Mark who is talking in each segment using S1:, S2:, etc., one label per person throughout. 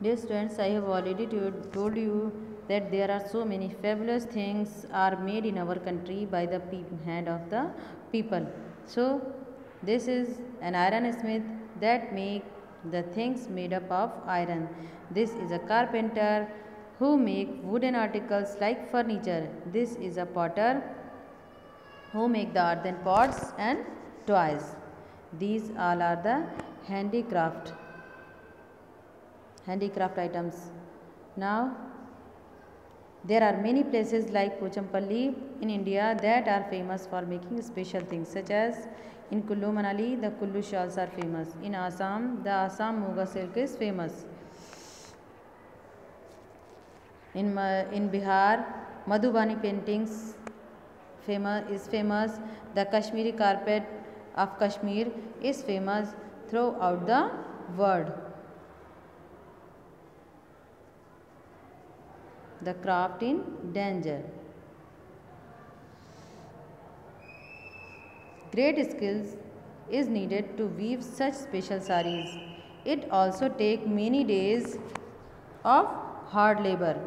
S1: Dear students, I have already told you that there are so many fabulous things are made in our country by the hand of the people. So this is an iron smith that make the things made up of iron. This is a carpenter who make wooden articles like furniture. This is a potter who make the earthen pots and toys. These all are the handicraft items. Now there are many places like Pochampalli in India that are famous for making special things, such as in Kullu Manali the Kullu shawls are famous. In Assam the Assam Muga silk is famous. In Bihar Madhubani paintings is famous. The Kashmiri carpet of Kashmir is famous throughout the world. The craft in danger. Great skills is needed to weave such special saris. It also takes many days of hard labor.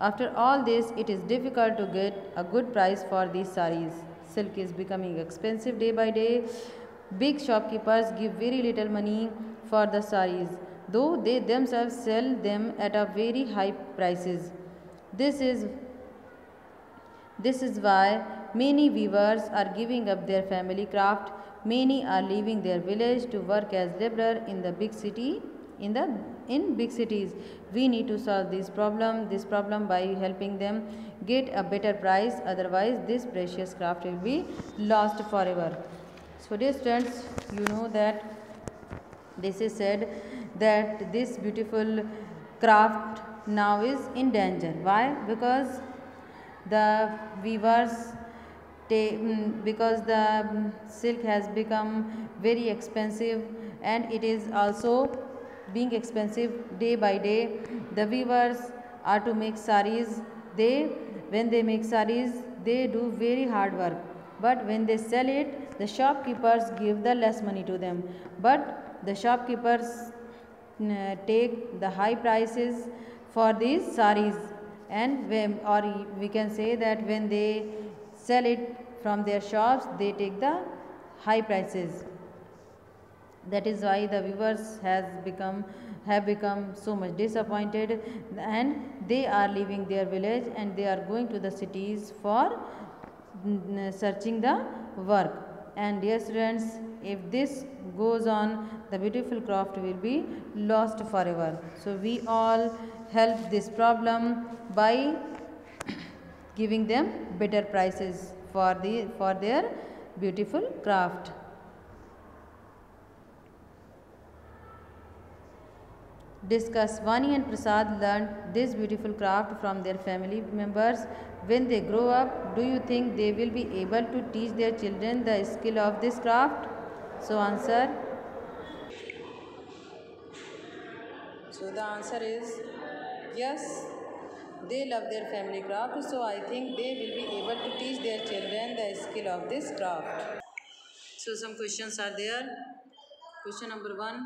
S1: After all this, it is difficult to get a good price for these saris. Silk is becoming expensive day by day. Big shopkeepers give very little money for the saris, though they themselves sell them at a very high prices. This is why many weavers are giving up their family craft. Many are leaving their village to work as laborer in the big city. In big cities, we need to solve this problem by helping them get a better price. Otherwise, this precious craft will be lost forever. So, dear students, you know that this is said that this beautiful craft now is in danger. Why? Because the weavers because the silk has become very expensive, and it is also being expensive day by day. The weavers are to make saris. When they make saris, they do very hard work, but when they sell it, the shopkeepers give the less money to them. But the shopkeepers take the high prices for these saris, and we can say that when they sell it from their shops, they take the high prices. That is why the weavers have become so much disappointed, and they are leaving their village and they are going to the cities for searching the work. And dear students, if this goes on, the beautiful craft will be lost forever. So we all help this problem by giving them better prices for their beautiful craft. Discuss. Vani and Prasad learned this beautiful craft from their family members. When they grow up, do you think they will be able to teach their children the skill of this craft? So answer. So the answer is yes. They love their family craft, so I think they will be able to teach their children the skill of this craft. So some questions are there. Question number 1.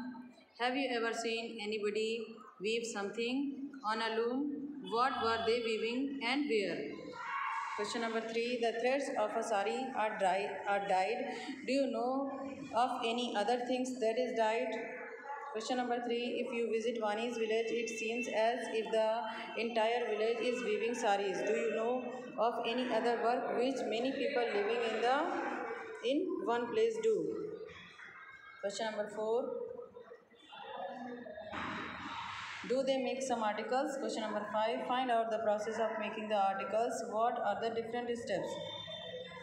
S1: Have you ever seen anybody weave something on a loom? What were they weaving and where? Question number 3. The threads of a sari are dyed. Do you know of any other things that is dyed? Question number 3. If you visit Vani's village, it seems as if the entire village is weaving saris. Do you know of any other work which many people living in one place do? Question number 4. Do they make some articles? Question number 5. Find out the process of making the articles. What are the different steps?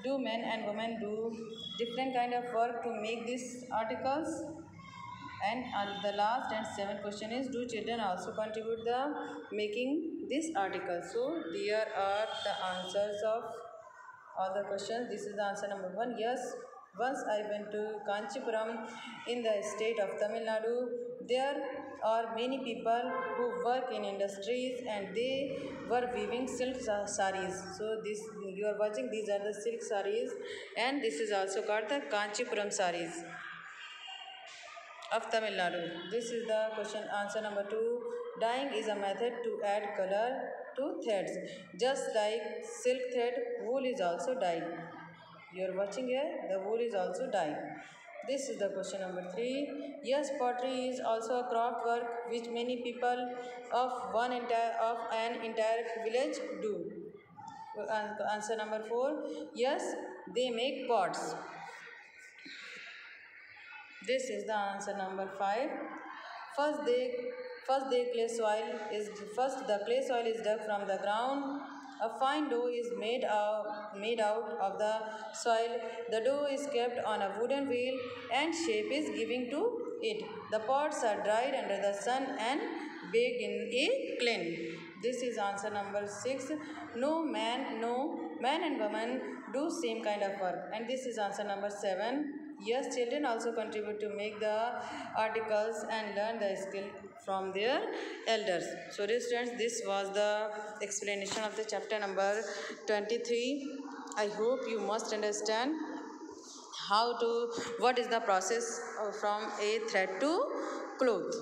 S1: Do men and women do different kind of work to make these articles? And the last and seventh question is, do children also contribute the making this article? So there are the answers of all the questions. This is the answer number 1. Yes, once I went to Kanchipuram in the state of Tamil Nadu. There are many people who work in industries and they were weaving silk saris. So this you are watching, these are the silk saris, and this is also called the Kanchipuram saris. of Tamil Nadu. This is the question answer number 2. Dyeing is a method to add color to threads. Just like silk thread, wool is also dyed. You are watching here, the wool is also dyed. This is the question number 3. Yes, pottery is also a craft work which many people of an entire village do. Answer number 4. Yes, they make pots. This is the answer number 5. First, the clay soil is dug from the ground. A fine dough is made out of the soil. The dough is kept on a wooden wheel and shape is given to it. The pots are dried under the sun and baked in a kiln. This is answer number 6. No man and woman do same kind of work. And this is answer number 7. Yes, children also contribute to make the articles and learn the skill from their elders. So, dear students, this was the explanation of the chapter number 23. I hope you must understand what is the process from a thread to cloth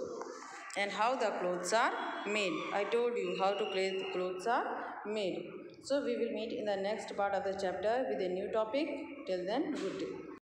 S1: and how the clothes are made. I told you how to clothes are made. So, we will meet in the next part of the chapter with a new topic. Till then, good day.